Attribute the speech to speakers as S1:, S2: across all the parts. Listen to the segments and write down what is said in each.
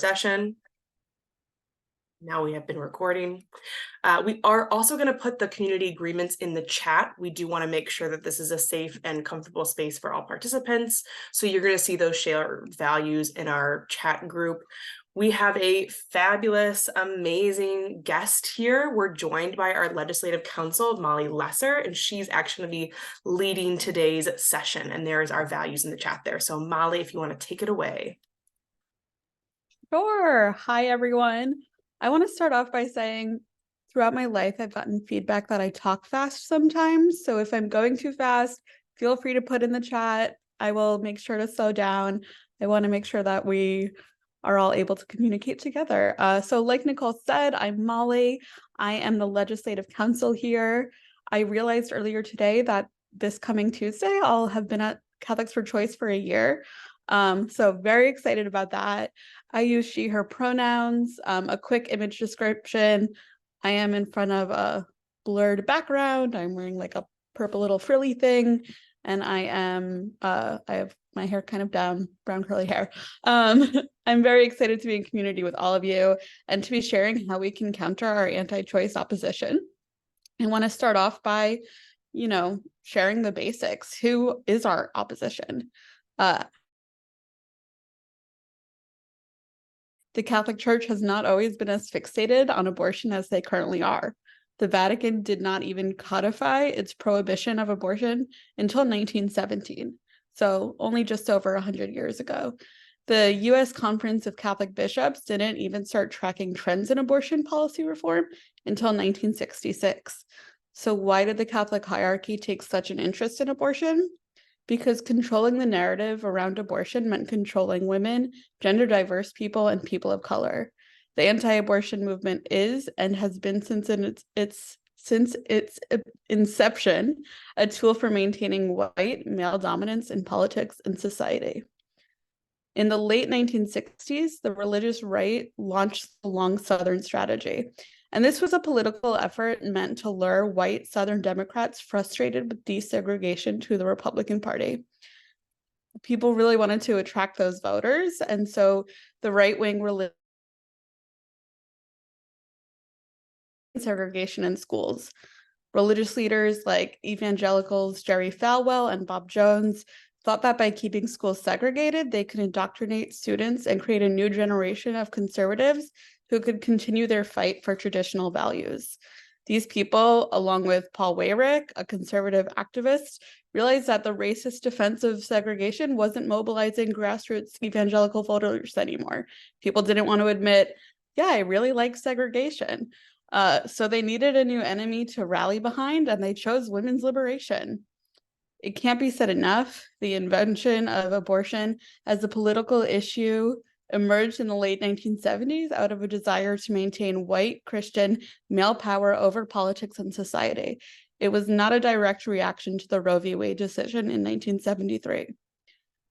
S1: session. Now we have been recording. We are also going to put the community agreements in the chat. We do want to make sure that this is a safe and comfortable space for all participants. So you're going to see those shared values in our chat group. We have a fabulous, amazing guest here. We're joined by our legislative counsel, Molly Lesser, and she's actually going to be leading today's session. And there's our values in the chat there. So Molly, if you want to take it away.
S2: Sure. Hi, everyone. I want to start off by saying throughout my life, I've gotten feedback that I talk fast sometimes. So if I'm going too fast, feel free to put in the chat. I will make sure to slow down. I want to make sure that we are all able to communicate together. So like Nicole said, I'm Molly. I am the legislative counsel here. I realized earlier today that this coming Tuesday, I'll have been at Catholics for Choice for a year. So very excited about that. I use she, her pronouns. A quick image description. I am in front of a blurred background. I'm wearing like a purple little frilly thing. And I have my hair kind of down, brown curly hair. I'm very excited to be in community with all of you and to be sharing how we can counter our anti-choice opposition. I want to start off by, sharing the basics. Who is our opposition? The Catholic Church has not always been as fixated on abortion as they currently are. The Vatican did not even codify its prohibition of abortion until 1917, so only just over 100 years ago. The U.S. Conference of Catholic Bishops didn't even start tracking trends in abortion policy reform until 1966. So why did the Catholic hierarchy take such an interest in abortion? Because controlling the narrative around abortion meant controlling women, gender diverse people, and people of color. The anti-abortion movement is and has been since its inception a tool for maintaining white male dominance in politics and society. In the late 1960s, the religious right launched the Long Southern Strategy. And this was a political effort meant to lure white Southern Democrats frustrated with desegregation to the Republican Party. People really wanted to attract those voters, and so the right-wing religion segregation in schools. Religious leaders like evangelicals Jerry Falwell and Bob Jones thought that by keeping schools segregated, they could indoctrinate students and create a new generation of conservatives who could continue their fight for traditional values. These people, along with Paul Weyrich, a conservative activist, realized that the racist defense of segregation wasn't mobilizing grassroots evangelical voters anymore. People didn't want to admit, yeah, I really like segregation. So they needed a new enemy to rally behind, and they chose women's liberation. It can't be said enough, the invention of abortion as a political issue emerged in the late 1970s out of a desire to maintain white Christian male power over politics and society. It was not a direct reaction to the Roe v. Wade decision in 1973.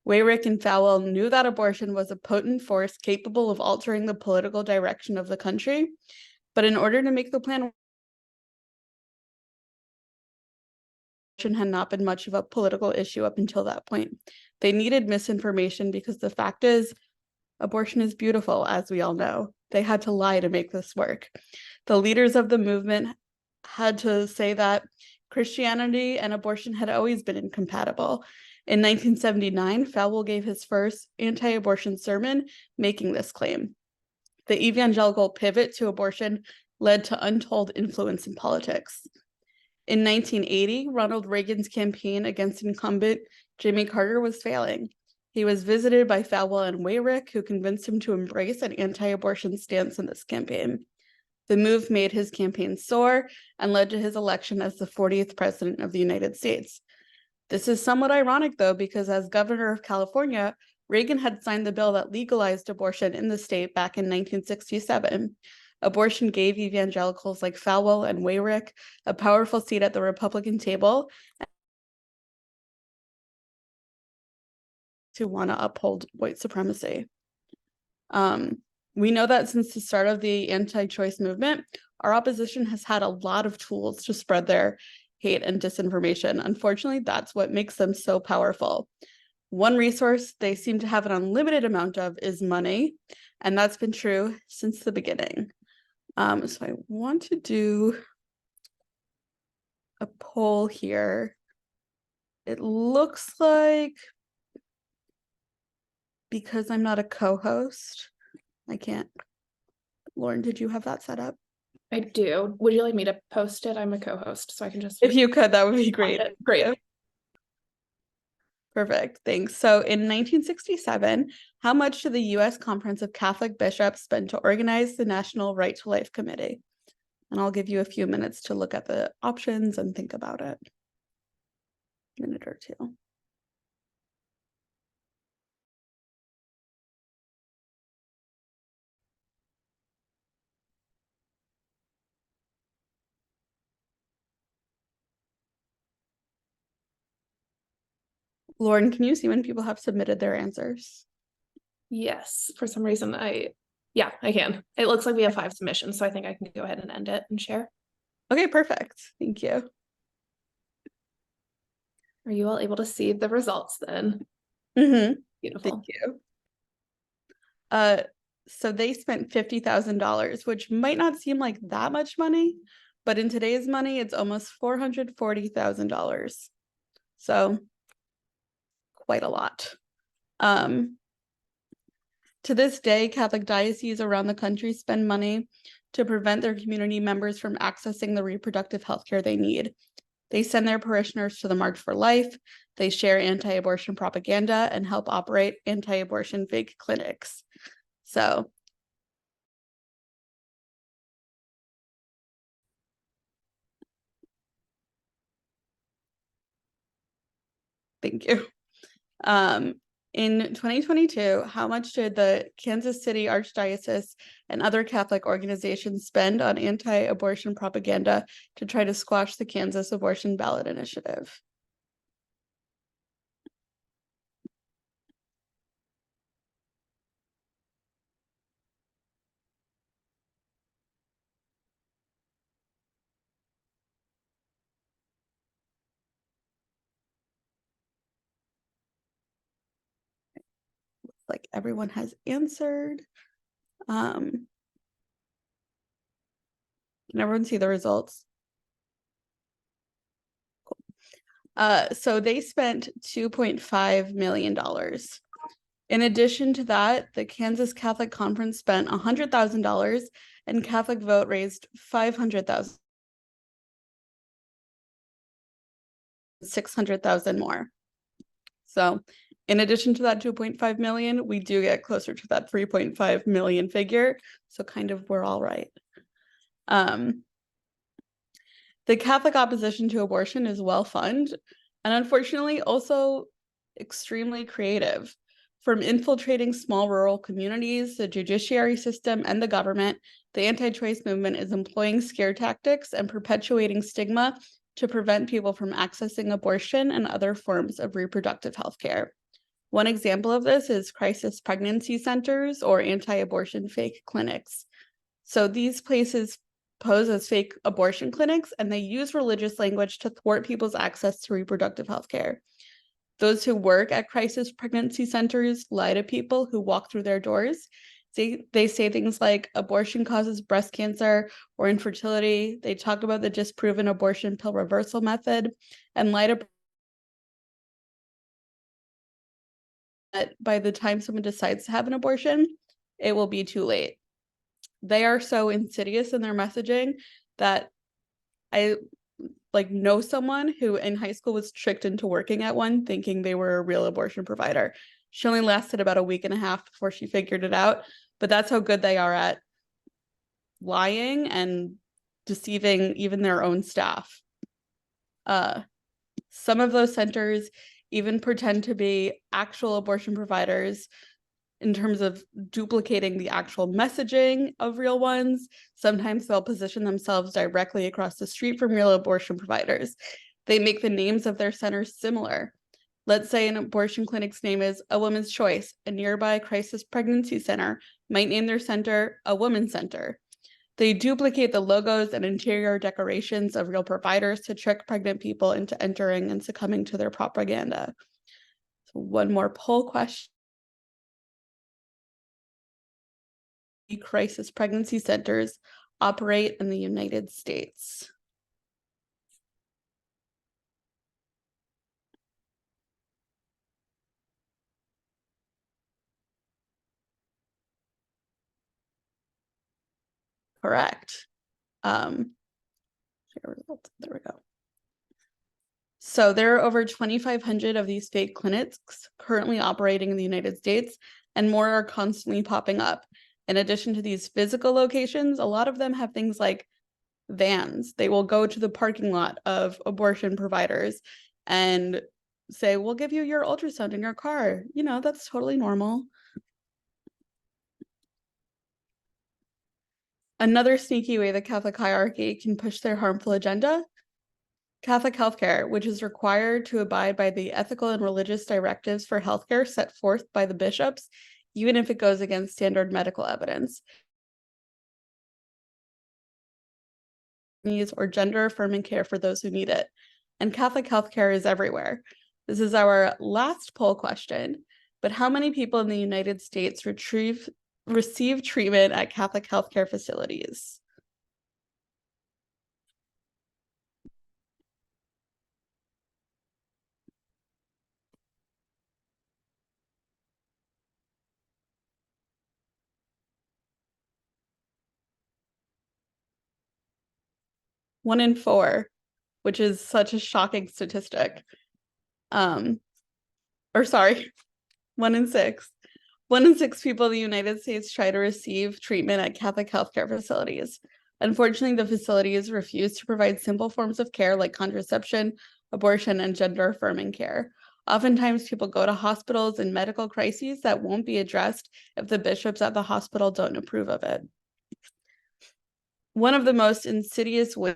S2: Weyrich and Falwell knew that abortion was a potent force capable of altering the political direction of the country, but in order to make the plan had not been much of a political issue up until that point. They needed misinformation because the fact is, abortion is beautiful, as we all know. They had to lie to make this work. The leaders of the movement had to say that Christianity and abortion had always been incompatible. In 1979, Falwell gave his first anti-abortion sermon making this claim. The evangelical pivot to abortion led to untold influence in politics. In 1980, Ronald Reagan's campaign against incumbent Jimmy Carter was failing. He was visited by Falwell and Weyrich, who convinced him to embrace an anti-abortion stance in this campaign. The move made his campaign soar and led to his election as the 40th president of the United States. This is somewhat ironic, though, because as governor of California, Reagan had signed the bill that legalized abortion in the state back in 1967. Abortion gave evangelicals like Falwell and Weyrich a powerful seat at the Republican table to want to uphold white supremacy. We know that since the start of the anti-choice movement, our opposition has had a lot of tools to spread their hate and disinformation. Unfortunately, that's what makes them so powerful. One resource they seem to have an unlimited amount of is money, and that's been true since the beginning. So I want to do a poll here. It looks like, because I'm not a co-host, I can't. Lauren, did you have that set up?
S3: I do. Would you like me to post it? I'm a co-host, so I can just.
S2: If you could, that would be great.
S3: Great.
S2: Perfect, thanks. So in 1967, how much did the U.S. Conference of Catholic Bishops spend to organize the National Right to Life Committee? And I'll give you a few minutes to look at the options and think about it. A minute or two. Lauren, can you see when people have submitted their answers?
S3: Yes, for some reason I can. It looks like we have 5 submissions, so I think I can go ahead and end it and share.
S2: Okay, perfect. Thank you.
S3: Are you all able to see the results then?
S2: Mm-hmm.
S3: Beautiful.
S2: Thank you. So they spent $50,000, which might not seem like that much money, but in today's money, it's almost $440,000. So quite a lot. To this day, Catholic dioceses around the country spend money to prevent their community members from accessing the reproductive health care they need. They send their parishioners to the March for Life, they share anti-abortion propaganda, and help operate anti-abortion fake clinics. So thank you. In 2022, how much did the Kansas City Archdiocese and other Catholic organizations spend on anti-abortion propaganda to try to squash the Kansas abortion ballot initiative? Like everyone has answered. Can everyone see the results? Cool. So they spent $2.5 million. In addition to that, the Kansas Catholic Conference spent $100,000 and Catholic Vote raised $500,000. $600,000 more. So in addition to that 2.5 million, we do get closer to that 3.5 million figure. So kind of we're all right. The Catholic opposition to abortion is well-funded and unfortunately also extremely creative. From infiltrating small rural communities, the judiciary system, and the government, the anti-choice movement is employing scare tactics and perpetuating stigma to prevent people from accessing abortion and other forms of reproductive health care. One example of this is crisis pregnancy centers or anti-abortion fake clinics. So these places pose as fake abortion clinics, and they use religious language to thwart people's access to reproductive health care. Those who work at crisis pregnancy centers lie to people who walk through their doors. They say things like abortion causes breast cancer or infertility. They talk about the disproven abortion pill reversal method and lie to that by the time someone decides to have an abortion, it will be too late. They are so insidious in their messaging that I know someone who in high school was tricked into working at one thinking they were a real abortion provider. She only lasted about a week and a half before she figured it out, but that's how good they are at lying and deceiving even their own staff. Some of those centers even pretend to be actual abortion providers in terms of duplicating the actual messaging of real ones. Sometimes they'll position themselves directly across the street from real abortion providers. They make the names of their centers similar. Let's say an abortion clinic's name is A Woman's Choice. A nearby crisis pregnancy center might name their center A Woman's Center. They duplicate the logos and interior decorations of real providers to trick pregnant people into entering and succumbing to their propaganda. So one more poll question. Crisis pregnancy centers operate in the United States? Correct. There we go. So there are over 2,500 of these fake clinics currently operating in the United States, and more are constantly popping up. In addition to these physical locations, a lot of them have things like vans. They will go to the parking lot of abortion providers and say, we'll give you your ultrasound in your car. You know, that's totally normal. Another sneaky way the Catholic hierarchy can push their harmful agenda: Catholic healthcare, which is required to abide by the ethical and religious directives for healthcare set forth by the bishops, even if it goes against standard medical evidence. Or gender affirming care for those who need it. And Catholic healthcare is everywhere. This is our last poll question, but how many people in the United States receive treatment at Catholic healthcare facilities? One in 4, which is such a shocking statistic. Or sorry, 1 in 6. 1 in 6 people in the United States try to receive treatment at Catholic healthcare facilities. Unfortunately, the facilities refuse to provide simple forms of care like contraception, abortion, and gender-affirming care. Oftentimes, people go to hospitals in medical crises that won't be addressed if the bishops at the hospital don't approve of it. One of the most insidious ways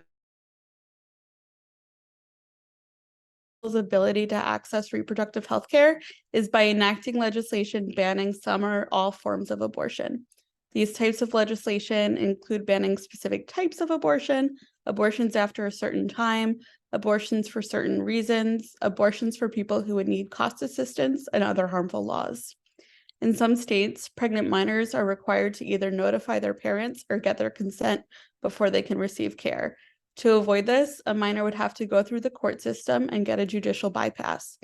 S2: ability to access reproductive health care is by enacting legislation banning some or all forms of abortion. These types of legislation include banning specific types of abortion, abortions after a certain time, abortions for certain reasons, abortions for people who would need cost assistance, and other harmful laws. In some states, pregnant minors are required to either notify their parents or get their consent before they can receive care. To avoid this, a minor would have to go through the court system and get a judicial bypass.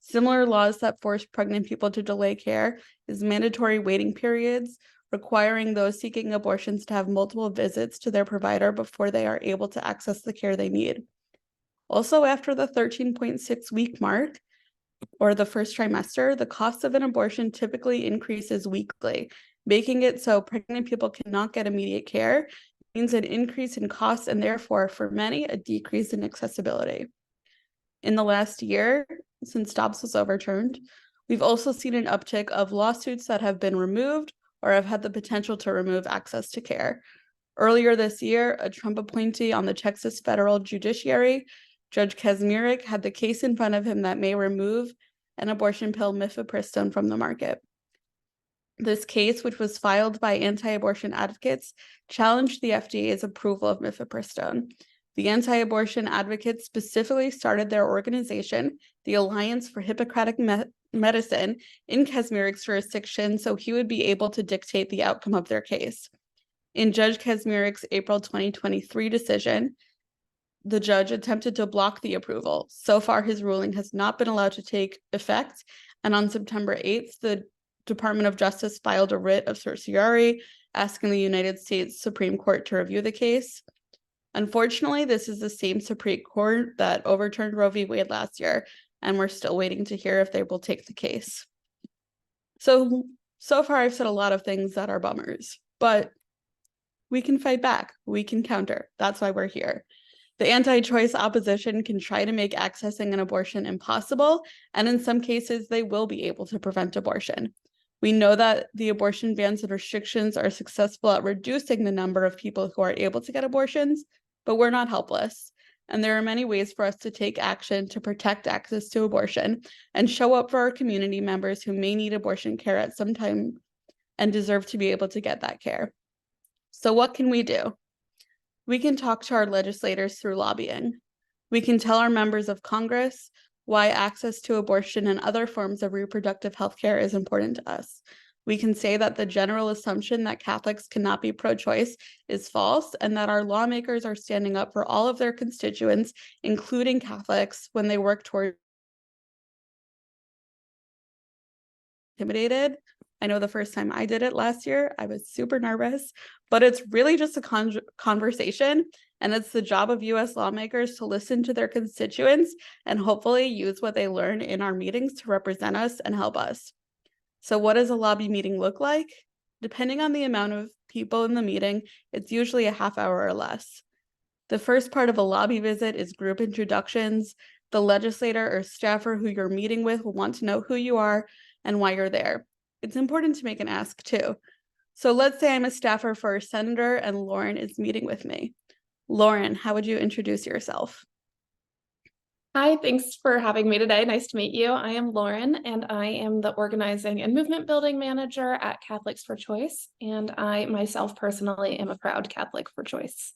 S2: Similar laws that force pregnant people to delay care is mandatory waiting periods, requiring those seeking abortions to have multiple visits to their provider before they are able to access the care they need. Also, after the 13.6-week mark, or the first trimester, the cost of an abortion typically increases weekly, making it so pregnant people cannot get immediate care, means an increase in costs and therefore, for many, a decrease in accessibility. In the last year, since Dobbs was overturned, we've also seen an uptick of lawsuits that have been removed or have had the potential to remove access to care. Earlier this year, a Trump appointee on the Texas federal judiciary, Judge Kaczmarek, had the case in front of him that may remove an abortion pill, mifepristone, from the market. This case, which was filed by anti-abortion advocates, challenged the FDA's approval of mifepristone. The anti-abortion advocates specifically started their organization, the Alliance for Hippocratic Medicine, in Kaczmarek's jurisdiction, so he would be able to dictate the outcome of their case. In Judge Kaczmarek's April 2023 decision, the judge attempted to block the approval. So far, his ruling has not been allowed to take effect, and on September 8th, the Department of Justice filed a writ of certiorari asking the United States Supreme Court to review the case. Unfortunately, this is the same Supreme Court that overturned Roe v. Wade last year, and we're still waiting to hear if they will take the case. So far I've said a lot of things that are bummers, but we can fight back, we can counter. That's why we're here. The anti-choice opposition can try to make accessing an abortion impossible, and in some cases, they will be able to prevent abortion. We know that the abortion bans and restrictions are successful at reducing the number of people who are able to get abortions, but we're not helpless. And there are many ways for us to take action to protect access to abortion and show up for our community members who may need abortion care at some time and deserve to be able to get that care. So what can we do? We can talk to our legislators through lobbying. We can tell our members of Congress, why access to abortion and other forms of reproductive health care is important to us. We can say that the general assumption that Catholics cannot be pro-choice is false, and that our lawmakers are standing up for all of their constituents, including Catholics, when they work toward intimidated. I know the first time I did it last year, I was super nervous, but it's really just a conversation, and it's the job of US lawmakers to listen to their constituents and hopefully use what they learn in our meetings to represent us and help us. So what does a lobby meeting look like? Depending on the amount of people in the meeting, it's usually a half hour or less. The first part of a lobby visit is group introductions. The legislator or staffer who you're meeting with will want to know who you are and why you're there. It's important to make an ask too. So let's say I'm a staffer for a senator and Lauren is meeting with me. Lauren, how would you introduce yourself?
S3: Hi, thanks for having me today. Nice to meet you. I am Lauren, and I am the organizing and movement building manager at Catholics for Choice, and I myself personally am a proud Catholic for Choice.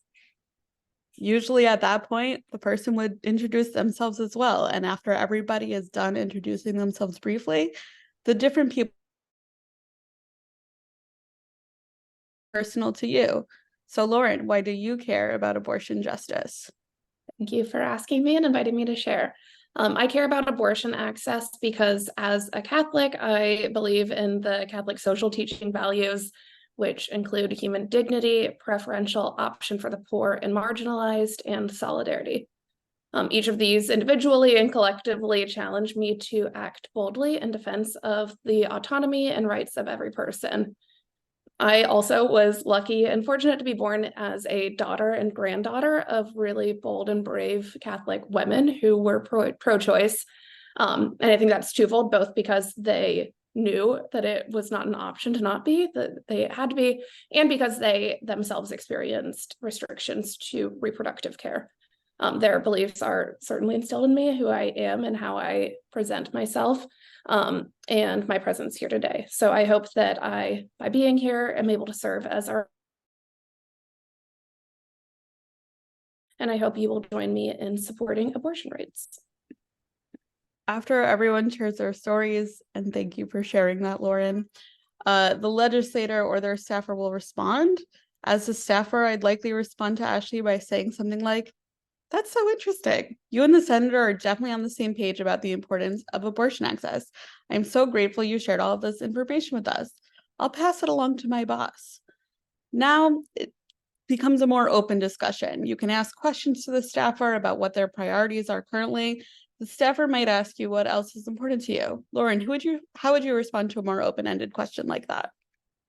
S2: Usually at that point, the person would introduce themselves as well. And after everybody is done introducing themselves briefly, the different people personal to you. So Lauren, why do you care about abortion justice?
S3: Thank you for asking me and inviting me to share. I care about abortion access because as a Catholic, I believe in the Catholic social teaching values, which include human dignity, preferential option for the poor and marginalized, and solidarity. Each of these individually and collectively challenge me to act boldly in defense of the autonomy and rights of every person. I also was lucky and fortunate to be born as a daughter and granddaughter of really bold and brave Catholic women who were pro-choice. And I think that's twofold, both because they knew that it was not an option to not be, that they had to be, and because they themselves experienced restrictions to reproductive care. Their beliefs are certainly instilled in me, who I am and how I present myself, and my presence here today. So I hope that by being here, am able to serve as and I hope you will join me in supporting abortion rights.
S2: After everyone shares their stories, and thank you for sharing that, Lauren, the legislator or their staffer will respond. As a staffer, I'd likely respond to Ashley by saying something like, "That's so interesting. You and the senator are definitely on the same page about the importance of abortion access. I'm so grateful you shared all of this information with us. I'll pass it along to my boss." Now it becomes a more open discussion. You can ask questions to the staffer about what their priorities are currently. The staffer might ask you what else is important to you. Lauren, how would you respond to a more open-ended question like that?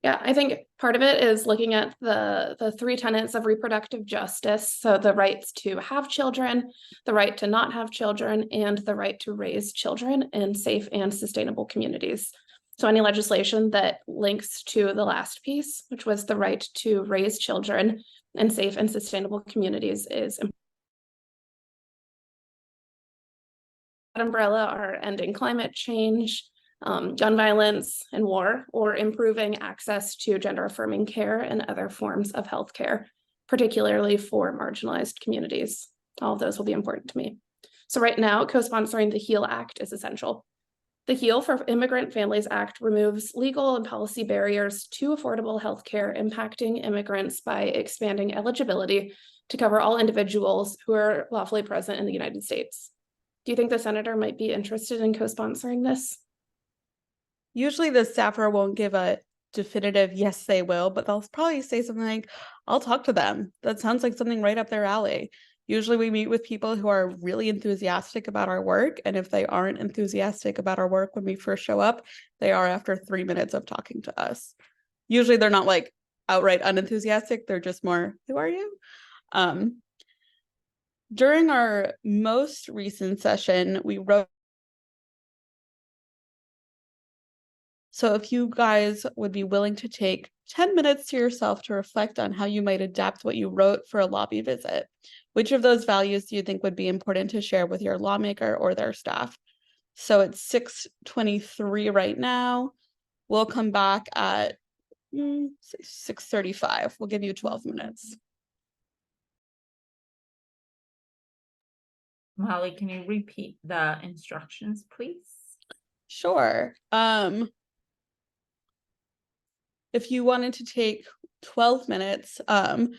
S3: Yeah, I think part of it is looking at the three tenets of reproductive justice. So the rights to have children, the right to not have children, and the right to raise children in safe and sustainable communities. So any legislation that links to the last piece, which was the right to raise children in safe and sustainable communities, is important. That umbrella are ending climate change, gun violence and war, or improving access to gender-affirming care and other forms of healthcare, particularly for marginalized communities. All of those will be important to me. So right now, co-sponsoring the HEAL Act is essential. The HEAL for Immigrant Families Act removes legal and policy barriers to affordable healthcare impacting immigrants by expanding eligibility to cover all individuals who are lawfully present in the United States. Do you think the senator might be interested in co-sponsoring this?
S2: Usually the staffer won't give a definitive yes, they will, but they'll probably say something like, "I'll talk to them. That sounds like something right up their alley." Usually we meet with people who are really enthusiastic about our work, and if they aren't enthusiastic about our work when we first show up, they are after 3 minutes of talking to us. Usually they're not like outright unenthusiastic, they're just more, "Who are you?" During our most recent session, we wrote. So if you guys would be willing to take 10 minutes to yourself to reflect on how you might adapt what you wrote for a lobby visit, which of those values do you think would be important to share with your lawmaker or their staff? So it's 6:23 right now. We'll come back at 6:35. We'll give you 12 minutes.
S4: Molly, can you repeat the instructions, please?
S2: Sure. If you wanted to take 12 minutes on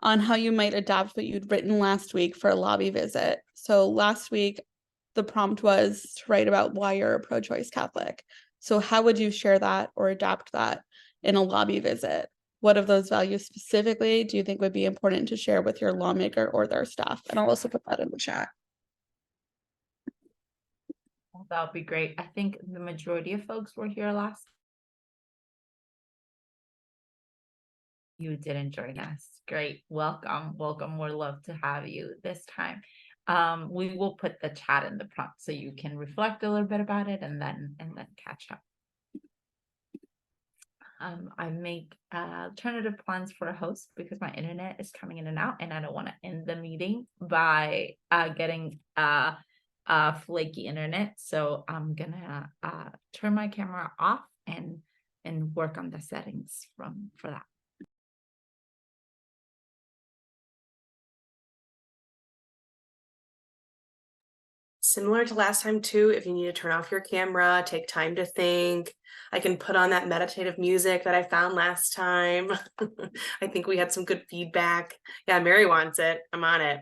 S2: how you might adapt what you'd written last week for a lobby visit. So last week, the prompt was to write about why you're a pro-choice Catholic. So how would you share that or adapt that in a lobby visit? What of those values specifically do you think would be important to share with your lawmaker or their staff? And I'll also put that in the chat.
S4: Well, that would be great. I think the majority of folks were here last. You didn't join us. Great. Welcome. Welcome. We'd love to have you this time. We will put the chat in the prompt so you can reflect a little bit about it and then catch up. I make alternative plans for a host because my internet is coming in and out, and I don't want to end the meeting by getting flaky internet. So I'm gonna turn my camera off and work on the settings for that.
S1: Similar to last time too, if you need to turn off your camera, take time to think. I can put on that meditative music that I found last time. I think we had some good feedback. Yeah, Mary wants it. I'm on it.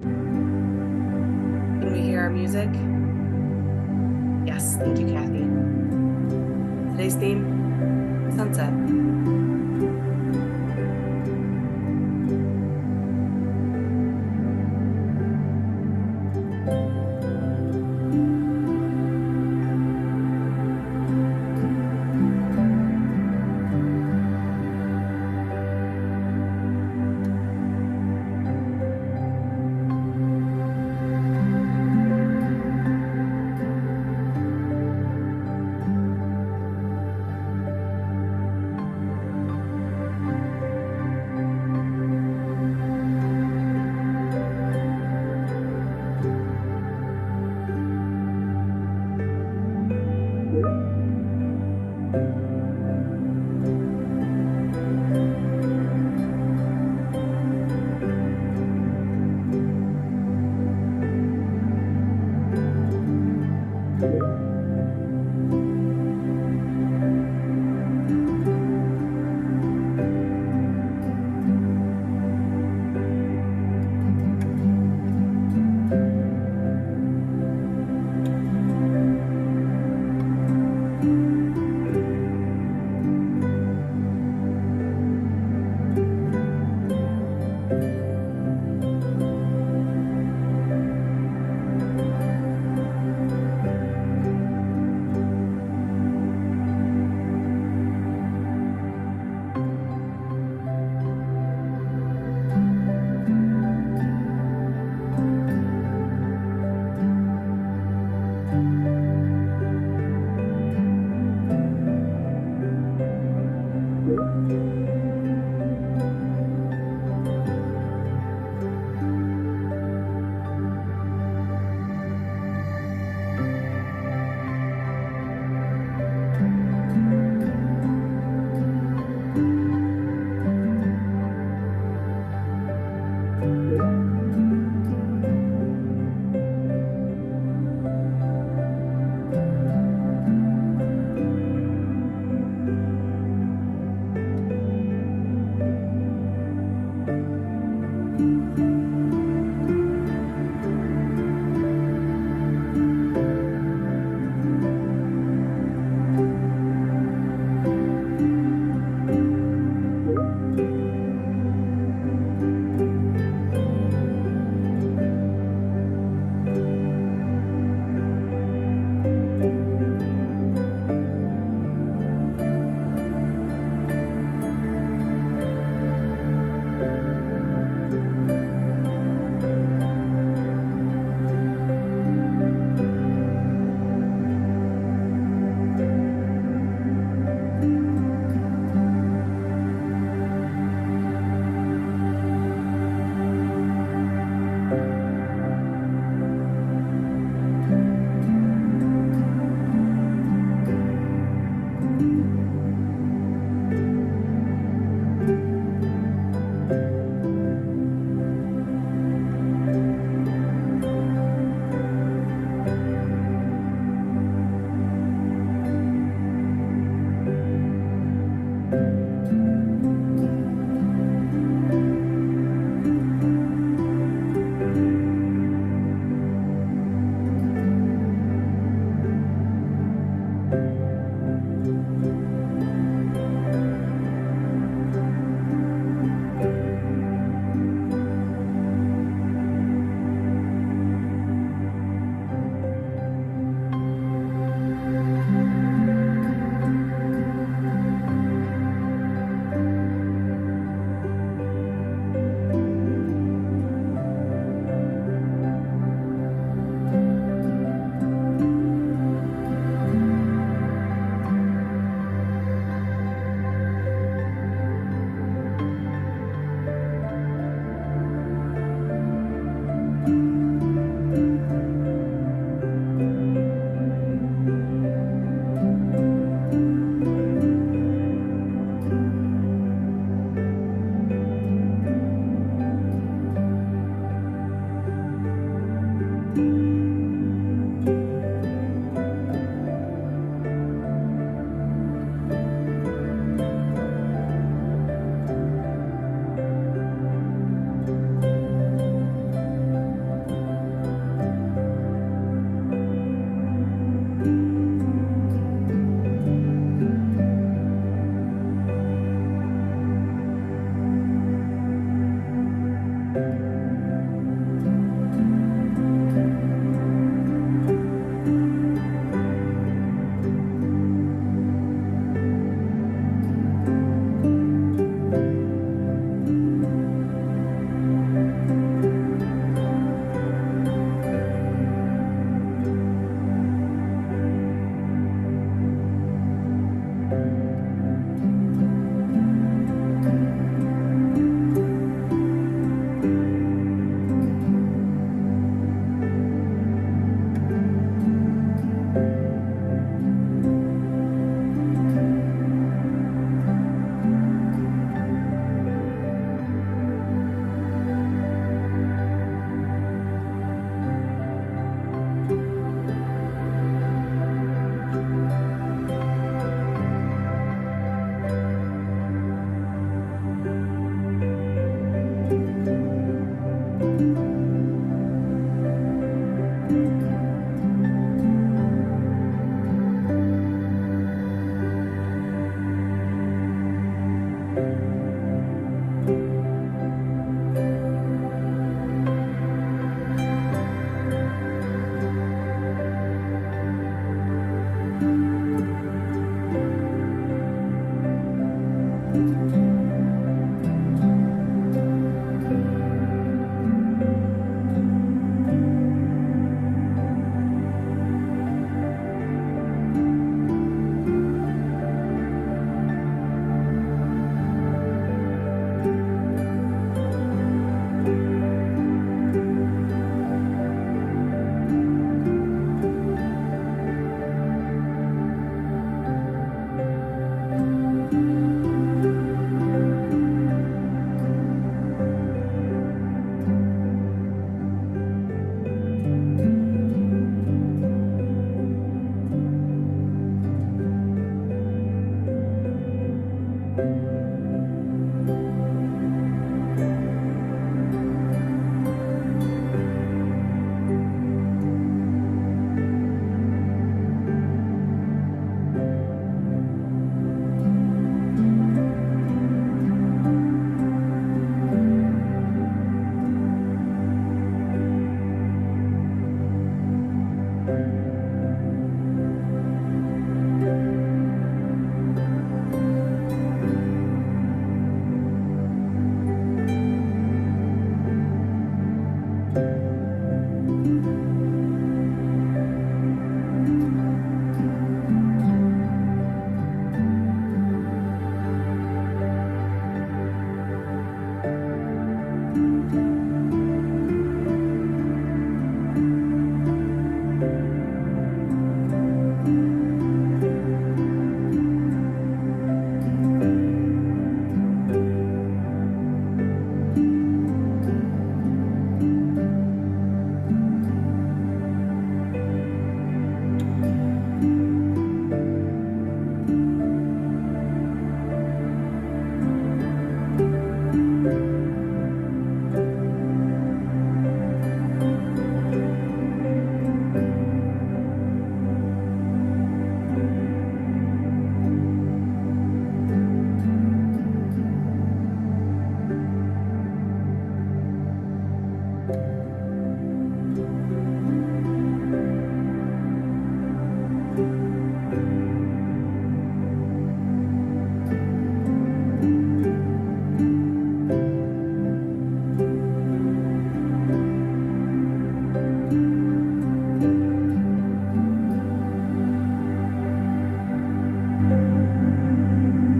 S1: Can we hear our music? Yes, thank you, Kathy. Today's theme, sunset.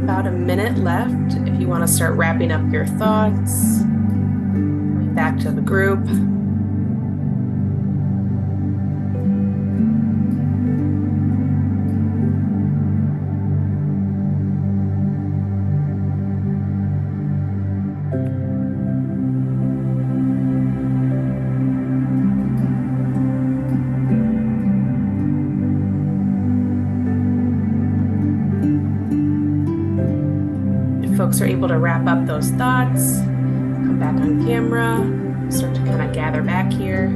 S1: About a minute left if you want to start wrapping up your thoughts. Going back to the group. Folks are able to wrap up those thoughts, come back on camera, start to kind of gather back here.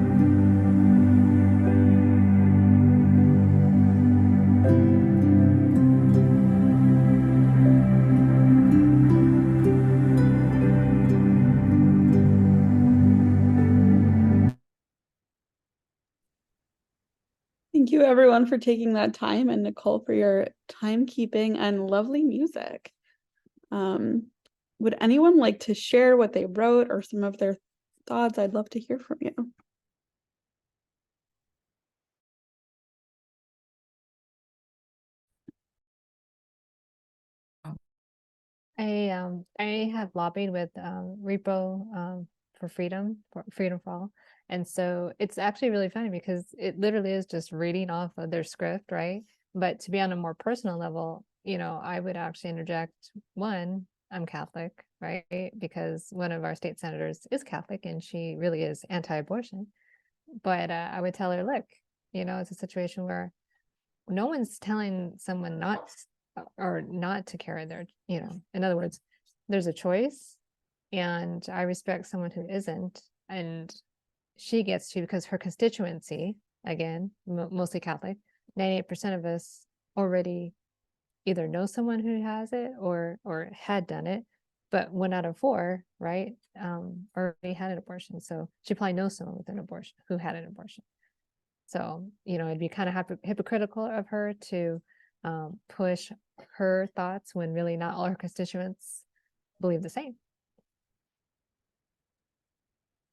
S2: Thank you everyone for taking that time, and Nicole for your timekeeping and lovely music. Would anyone like to share what they wrote or some of their thoughts? I'd love to hear from you.
S5: I have lobbied with Repo for freedom for all. And so it's actually really funny because it literally is just reading off of their script, right? But to be on a more personal level, you know, I would actually interject, one, I'm Catholic, right? Because one of our state senators is Catholic and she really is anti-abortion. But I would tell her, look, you know, it's a situation where no one's telling someone not or not to carry their, you know, in other words, there's a choice, and I respect someone who isn't, and she gets to, because her constituency, again, mostly Catholic, 98% of us already either know someone who has it or had done it, but 1 out of 4, right, already had an abortion. So she probably knows someone with an abortion who had an abortion. So, you know, it'd be kind of hypocritical of her to push her thoughts when really not all her constituents believe the same.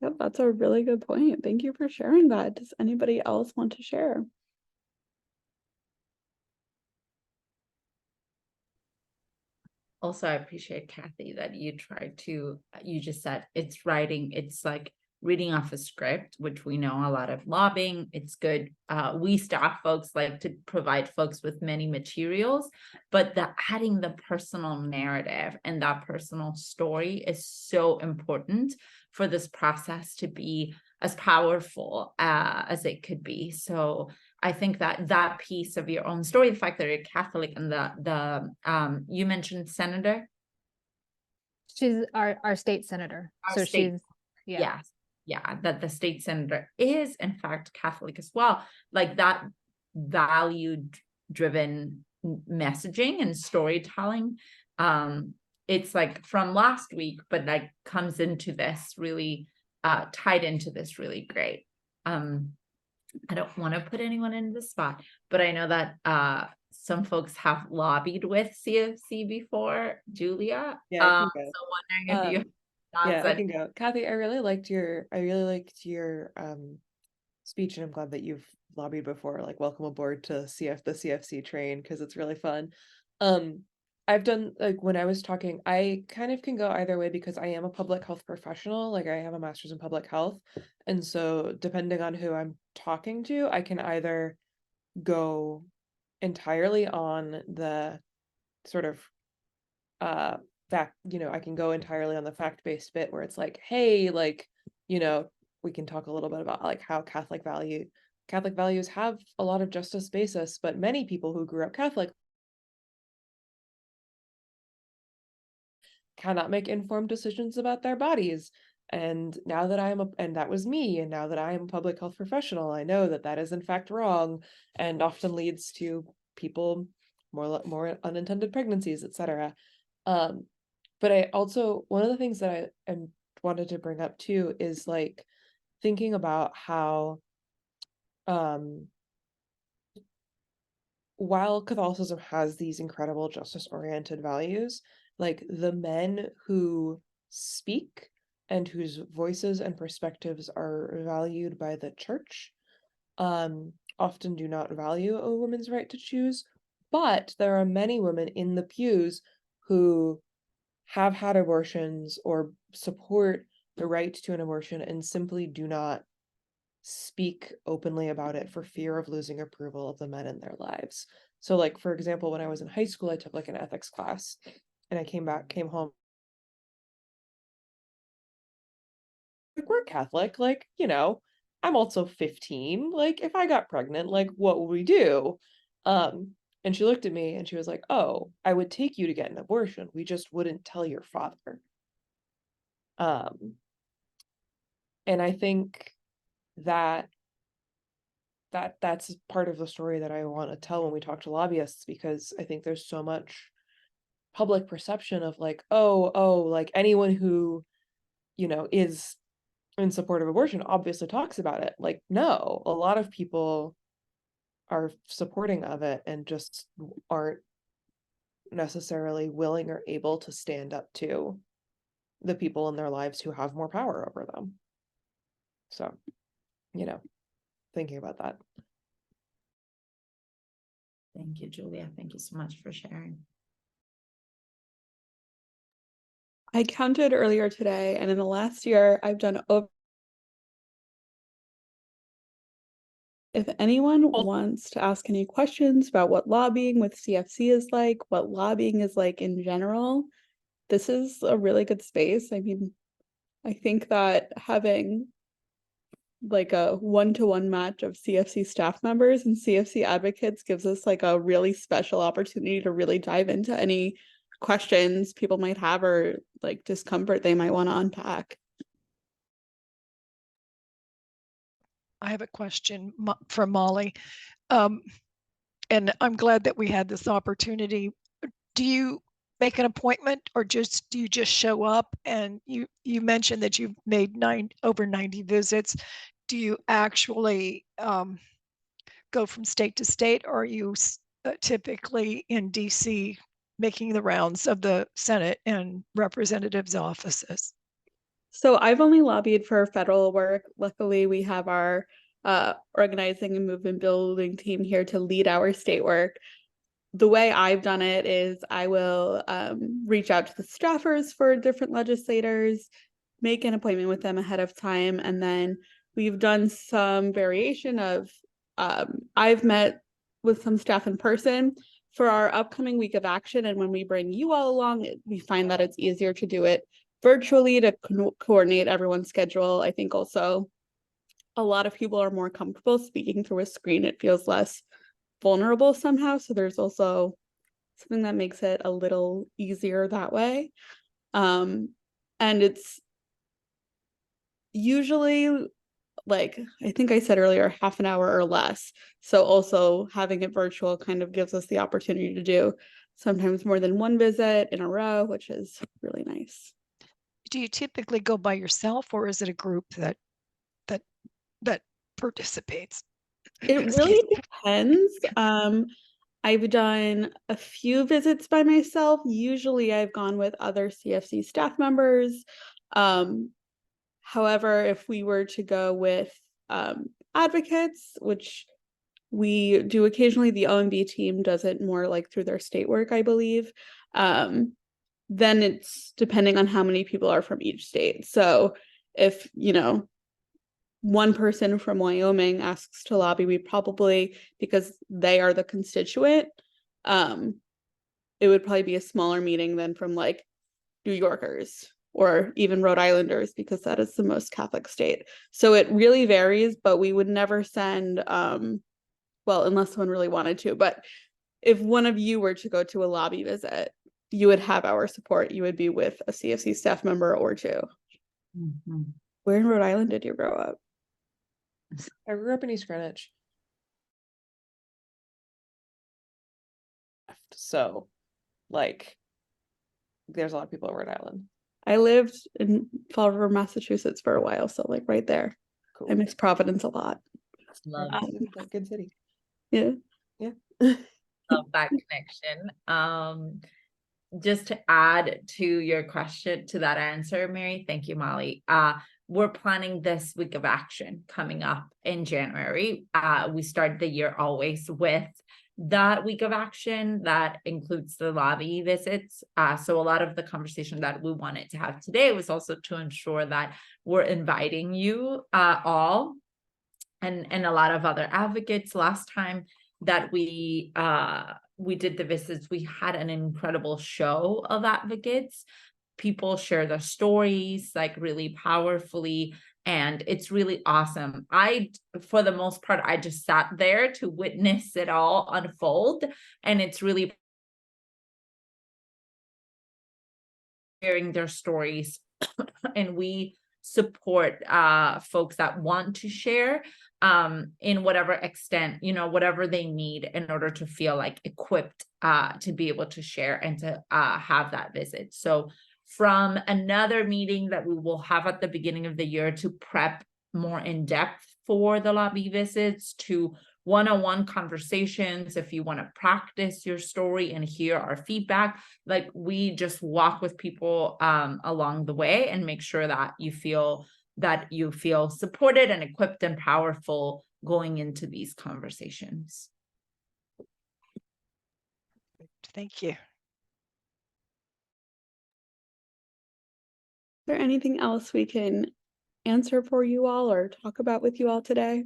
S2: Yep, that's a really good point. Thank you for sharing that. Does anybody else want to share?
S4: Also, I appreciate, Kathy, that you tried to, you just said it's writing, it's like reading off a script, which we know a lot of lobbying. It's good. We staff folks like to provide folks with many materials, but the adding the personal narrative and that personal story is so important for this process to be as powerful as it could be. So I think that that piece of your own story, the fact that you're Catholic, and the you mentioned senator.
S5: She's our state senator.
S4: Our
S5: so
S4: state,
S5: she's, yeah.
S4: yes, yeah, that the state senator is in fact Catholic as well. Like that value driven messaging and storytelling. It's like from last week, but like comes into this really tied into this really great. I don't want to put anyone in the spot, but I know that some folks have lobbied with CFC before. Julia,
S6: Yeah, I can go.
S4: so wondering if you
S6: Yeah, I
S4: thoughts
S6: can go. Kathy, I really liked your speech, and I'm glad that you've lobbied before. Like, welcome aboard to the CFC train, because it's really fun. I've done, like, when I was talking, I kind of can go either way because I am a public health professional. Like, I have a master's in public health, and so depending on who I'm talking to, I can either go entirely on the sort of fact, you know, I can go entirely on the fact-based bit where it's like, hey, like, you know, we can talk a little bit about like how Catholic values have a lot of justice basis, but many people who grew up Catholic cannot make informed decisions about their bodies. And now that and that was me, and now that I am a public health professional, I know that that is in fact wrong, and often leads to people more unintended pregnancies, etc. But I also, one of the things that I wanted to bring up too is like thinking about how while Catholicism has these incredible justice-oriented values, like the men who speak and whose voices and perspectives are valued by the church often do not value a woman's right to choose. But there are many women in the pews who have had abortions or support the right to an abortion and simply do not speak openly about it for fear of losing approval of the men in their lives. So like, for example, when I was in high school, I took like an ethics class, and I came home, like, we're Catholic, like, you know, I'm also 15, like if I got pregnant, like what would we do? And she looked at me and she was like, oh, I would take you to get an abortion, we just wouldn't tell your father. And I think that that's part of the story that I want to tell when we talk to lobbyists, because I think there's so much public perception of like, oh, like anyone who, you know, is in support of abortion obviously talks about it. Like, no, a lot of people are supporting of it and just aren't necessarily willing or able to stand up to the people in their lives who have more power over them. So, you know, thinking about that.
S4: Thank you, Julia. Thank you so much for sharing.
S2: I counted earlier today, and in the last year, I've done over. If anyone wants to ask any questions about what lobbying with CFC is like, what lobbying is like in general, this is a really good space. I mean, I think that having like a one-to-one match of CFC staff members and CFC advocates gives us like a really special opportunity to really dive into any questions people might have or like discomfort they might want to unpack.
S7: I have a question for Molly. And I'm glad that we had this opportunity. Do you make an appointment or do you just show up? And you mentioned that you've made over 90 visits. Do you actually go from state to state, or are you typically in DC making the rounds of the Senate and representatives' offices?
S2: So I've only lobbied for federal work. Luckily, we have our organizing and movement building team here to lead our state work. The way I've done it is I will reach out to the staffers for different legislators, make an appointment with them ahead of time, and then we've done some variation of I've met with some staff in person for our upcoming week of action, and when we bring you all along, we find that it's easier to do it virtually to coordinate everyone's schedule. I think also a lot of people are more comfortable speaking through a screen. It feels less vulnerable somehow. So there's also something that makes it a little easier that way. And it's usually, like I think I said earlier, half an hour or less. So also having it virtual kind of gives us the opportunity to do sometimes more than one visit in a row, which is really nice.
S7: Do you typically go by yourself, or is it a group that participates?
S2: It really depends. I've done a few visits by myself. Usually I've gone with other CFC staff members. However, if we were to go with advocates, which we do occasionally, the OMB team does it more like through their state work, I believe. Then it's depending on how many people are from each state. So if, you know, one person from Wyoming asks to lobby, we probably, because they are the constituent, it would probably be a smaller meeting than from like New Yorkers or even Rhode Islanders, because that is the most Catholic state. So it really varies, but we would never send, well, unless someone really wanted to, but if one of you were to go to a lobby visit, you would have our support. You would be with a CFC staff member or two.
S4: Mm-hmm.
S2: Where in Rhode Island did you grow up?
S6: I grew up in East Greenwich. So, like, there's a lot of people in Rhode Island.
S2: I lived in Fall River, Massachusetts for a while, so like right there.
S6: Cool.
S2: I miss Providence a lot.
S4: Love,
S6: Good city.
S2: Yeah.
S6: Yeah.
S4: love that connection. Just to add to your question, to that answer, Mary, thank you, Molly. We're planning this week of action coming up in January. We start the year always with that week of action that includes the lobby visits. So a lot of the conversation that we wanted to have today was also to ensure that we're inviting you all and a lot of other advocates. Last time that we did the visits, we had an incredible show of advocates. People share their stories like really powerfully, and it's really awesome. For the most part, I just sat there to witness it all unfold, and it's really sharing their stories. And we support folks that want to share in whatever extent, you know, whatever they need in order to feel like equipped to be able to share and to have that visit. So from another meeting that we will have at the beginning of the year to prep more in depth for the lobby visits, to one-on-one conversations, if you want to practice your story and hear our feedback, like we just walk with people along the way and make sure that you feel supported and equipped and powerful going into these conversations.
S7: Thank you.
S2: Is there anything else we can answer for you all or talk about with you all today?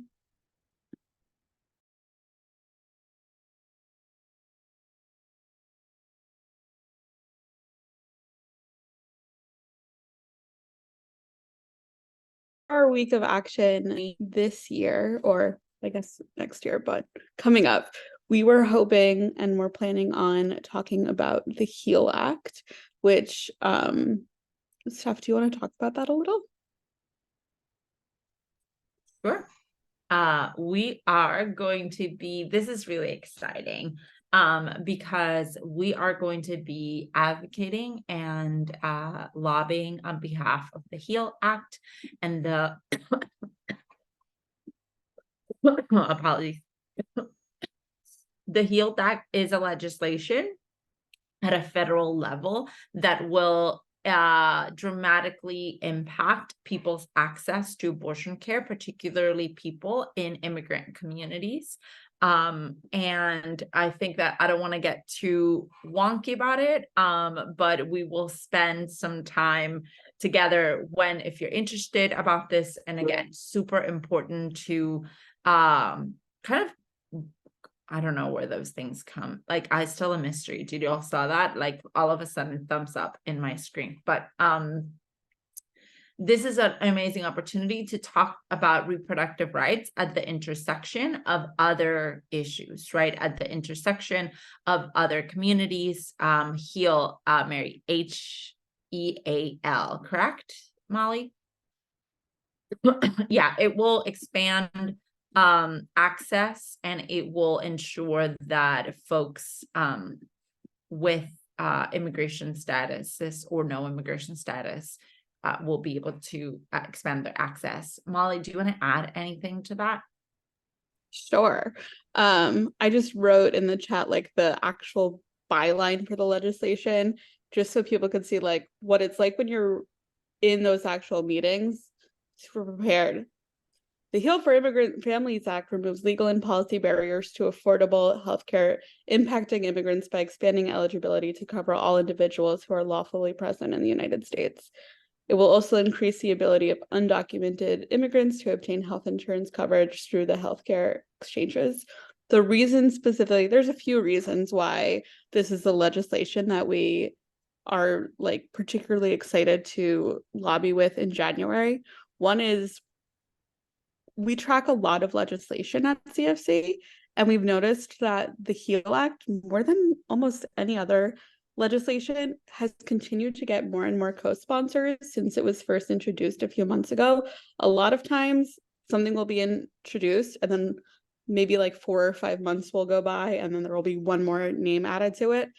S2: Our week of action this year, or I guess next year, but coming up, we were hoping and we're planning on talking about the HEAL Act, which Steph, do you want to talk about that a little?
S4: Sure. We are going to be, this is really exciting, because we are going to be advocating and lobbying on behalf of the HEAL Act and the apologies. The HEAL Act is a legislation at a federal level that will dramatically impact people's access to abortion care, particularly people in immigrant communities. And I think that I don't want to get too wonky about it, but we will spend some time together if you're interested about this. And again, super important to kind of, I don't know where those things come. Like, I still a mystery. Did you all saw that? Like, all of a sudden, thumbs up in my screen. But this is an amazing opportunity to talk about reproductive rights at the intersection of other issues, right? At the intersection of other communities. HEAL, Mary, HEAL, correct, Molly? Yeah, it will expand access, and it will ensure that folks with immigration status or no immigration status will be able to expand their access. Molly, do you want to add anything to that?
S2: Sure. I just wrote in the chat like the actual byline for the legislation, just so people could see like what it's like when you're in those actual meetings to be prepared. The HEAL for Immigrant Families Act removes legal and policy barriers to affordable healthcare, impacting immigrants by expanding eligibility to cover all individuals who are lawfully present in the United States. It will also increase the ability of undocumented immigrants to obtain health insurance coverage through the healthcare exchanges. The reason specifically, there's a few reasons why this is the legislation that we are like particularly excited to lobby with in January. One is we track a lot of legislation at CFC, and we've noticed that the HEAL Act, more than almost any other legislation, has continued to get more and more co-sponsors since it was first introduced a few months ago. A lot of times something will be introduced and then maybe like 4 or 5 months will go by and then there will be one more name added to it.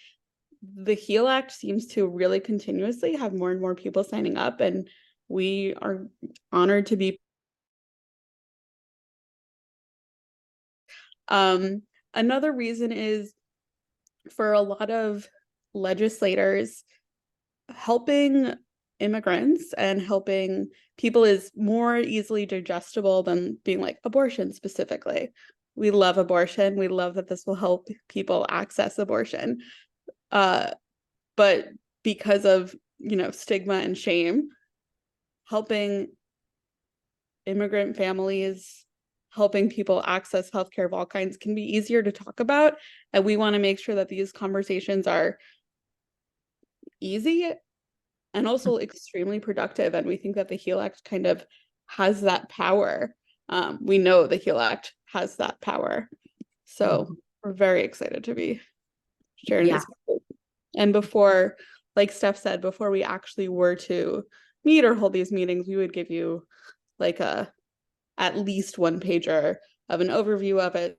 S2: The HEAL Act seems to really continuously have more and more people signing up, and we are honored to be another reason is for a lot of legislators, helping immigrants and helping people is more easily digestible than being like abortion specifically. We love abortion. We love that this will help people access abortion. But because of, stigma and shame, helping immigrant families, helping people access healthcare of all kinds can be easier to talk about. And we want to make sure that these conversations are easy and also extremely productive. And we think that the HEAL Act kind of has that power. We know the HEAL Act has that power. So we're very excited to be sharing this. And before, like Steph said, before we actually were to meet or hold these meetings, we would give you like at least one pager of an overview of it.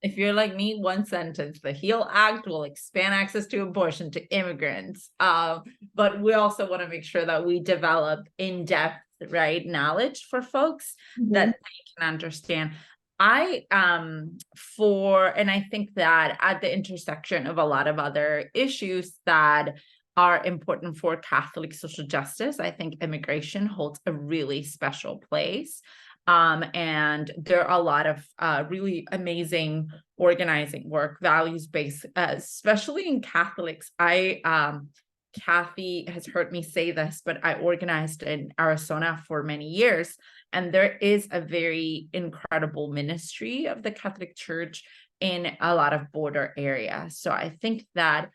S4: If you're like me, one sentence: the HEAL Act will expand access to abortion to immigrants. But we also want to make sure that we develop in-depth right, knowledge for folks that they can understand. And I think that at the intersection of a lot of other issues that are important for Catholic social justice, I think immigration holds a really special place. And there are a lot of really amazing organizing work, values-based, especially in Catholics. Kathy has heard me say this, but I organized in Arizona for many years, and there is a very incredible ministry of the Catholic Church in a lot of border areas. So I think that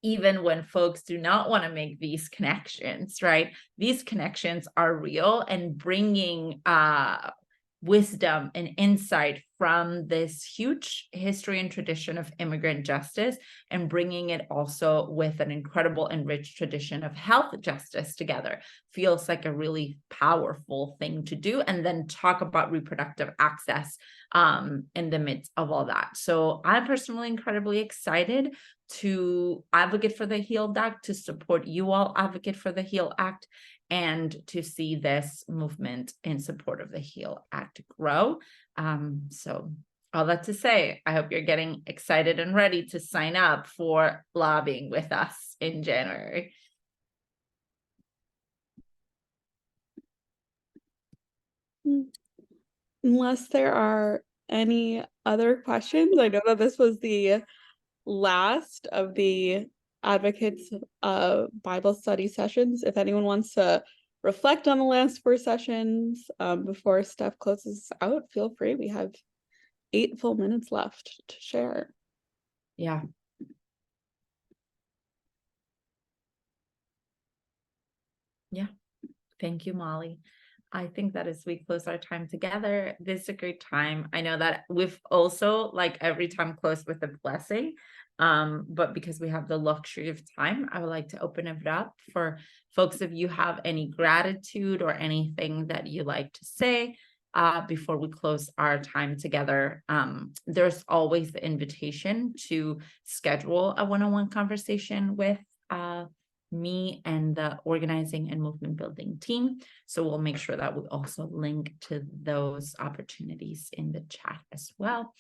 S4: even when folks do not want to make these connections, right? These connections are real, and bringing wisdom and insight from this huge history and tradition of immigrant justice, and bringing it also with an incredible and rich tradition of health justice together feels like a really powerful thing to do. And then talk about reproductive access in the midst of all that. So I'm personally incredibly excited to advocate for the HEAL Act, to support you all advocate for the HEAL Act, and to see this movement in support of the HEAL Act grow. So all that to say, I hope you're getting excited and ready to sign up for lobbying with us in January.
S2: Unless there are any other questions, I know that this was the last of the Advocates Bible study sessions. If anyone wants to reflect on the last 4 sessions before Steph closes out, feel free. We have 8 full minutes left to share.
S4: Yeah. Yeah. Thank you, Molly. I think that as we close our time together, this is a great time. I know that we've also, like, every time closed with a blessing, but because we have the luxury of time, I would like to open it up for folks. If you have any gratitude or anything that you like to say before we close our time together, there's always the invitation to schedule a one-on-one conversation with me and the organizing and movement building team. So we'll make sure that we also link to those opportunities in the chat as well.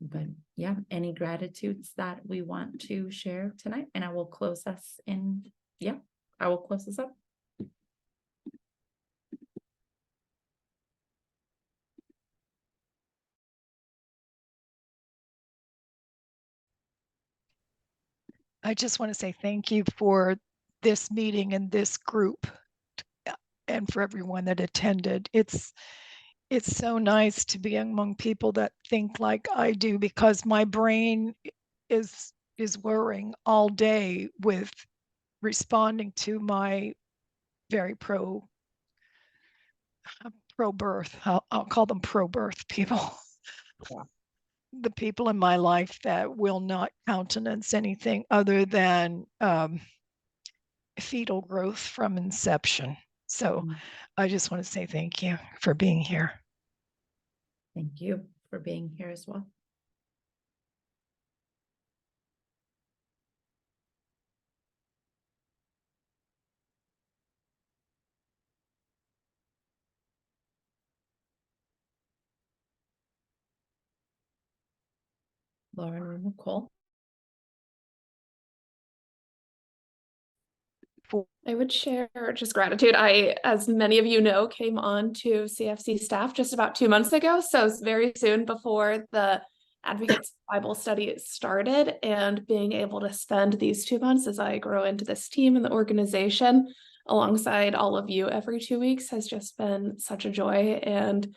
S4: But yeah, any gratitudes that we want to share tonight, and I will close us in. Yeah, I will close this up.
S7: I just want to say thank you for this meeting and this group, and for everyone that attended. It's so nice to be among people that think like I do, because my brain is worrying all day with responding to my very pro-birth. I'll call them pro-birth people.
S4: Yeah.
S7: The people in my life that will not countenance anything other than fetal growth from inception. So I just want to say thank you for being here.
S4: Thank you for being here as well. Lauren or Nicole?
S3: I would share just gratitude. I, as many of you know, came on to CFC staff just about 2 months ago. So it's very soon before the Advocates Bible study started, and being able to spend these 2 months as I grow into this team and the organization alongside all of you every 2 weeks has just been such a joy. And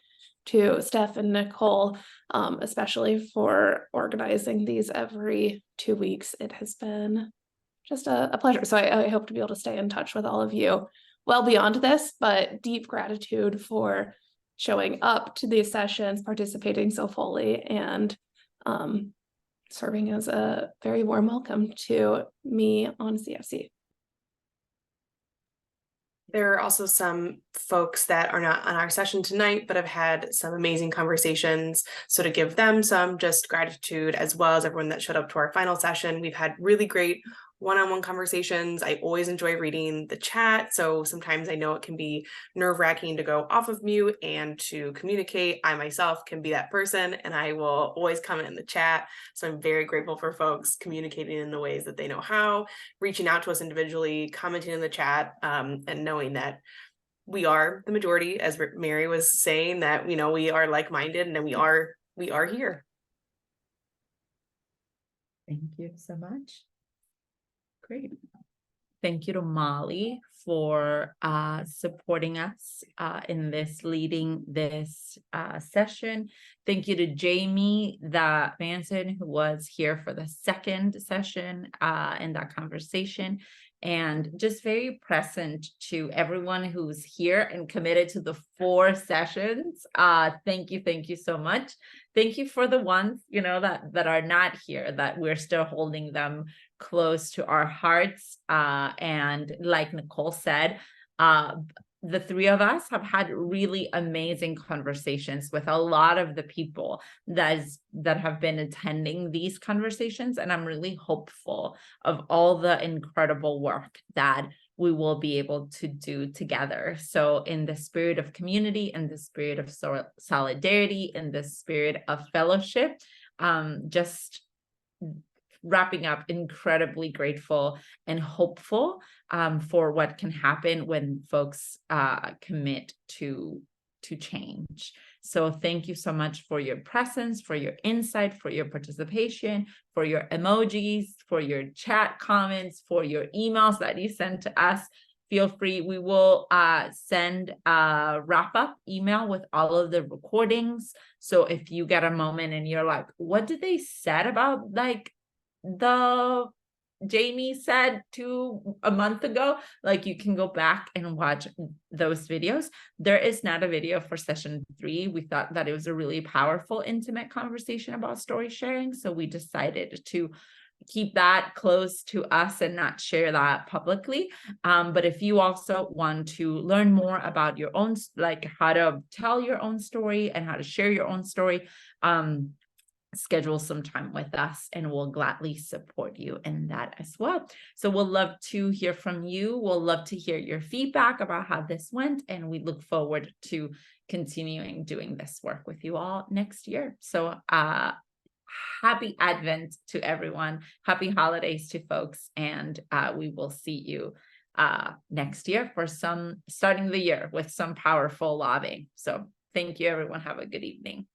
S3: to Steph and Nicole, especially for organizing these every 2 weeks, it has been just a pleasure. So I hope to be able to stay in touch with all of you well beyond this, but deep gratitude for showing up to these sessions, participating so fully, and serving as a very warm welcome to me on CFC.
S1: There are also some folks that are not on our session tonight, but have had some amazing conversations. So to give them some just gratitude, as well as everyone that showed up to our final session, we've had really great one-on-one conversations. I always enjoy reading the chat. So sometimes I know it can be nerve-wracking to go off of mute and to communicate. I myself can be that person, and I will always comment in the chat. So I'm very grateful for folks communicating in the ways that they know how, reaching out to us individually, commenting in the chat, and knowing that we are the majority, as Mary was saying, that we are like-minded, and then we are here.
S4: Thank you so much. Great. Thank you to Molly for supporting us in leading this session. Thank you to Jamie Manson, who was here for the second session in that conversation, and just very present to everyone who's here and committed to the 4 sessions. Thank you so much. Thank you for the ones that are not here, that we're still holding them close to our hearts. And like Nicole said, the 3 of us have had really amazing conversations with a lot of the people that have been attending these conversations. And I'm really hopeful of all the incredible work that we will be able to do together. So in the spirit of community, in the spirit of solidarity, in the spirit of fellowship, just wrapping up, incredibly grateful and hopeful for what can happen when folks commit to change. So thank you so much for your presence, for your insight, for your participation, for your emojis, for your chat comments, for your emails that you send to us. Feel free. We will send a wrap-up email with all of the recordings. So if you get a moment and you're like, what did they said about the Jamie said a month ago, you can go back and watch those videos. There is not a video for session 3. We thought that it was a really powerful, intimate conversation about story sharing. So we decided to keep that close to us and not share that publicly. But if you also want to learn more about your own, how to tell your own story and how to share your own story, schedule some time with us and we'll gladly support you in that as well. So we'll love to hear from you. We'll love to hear your feedback about how this went, and we look forward to continuing doing this work with you all next year. So happy Advent to everyone. Happy holidays to folks, and we will see you next year for starting the year with some powerful lobbying. So thank you, everyone. Have a good evening.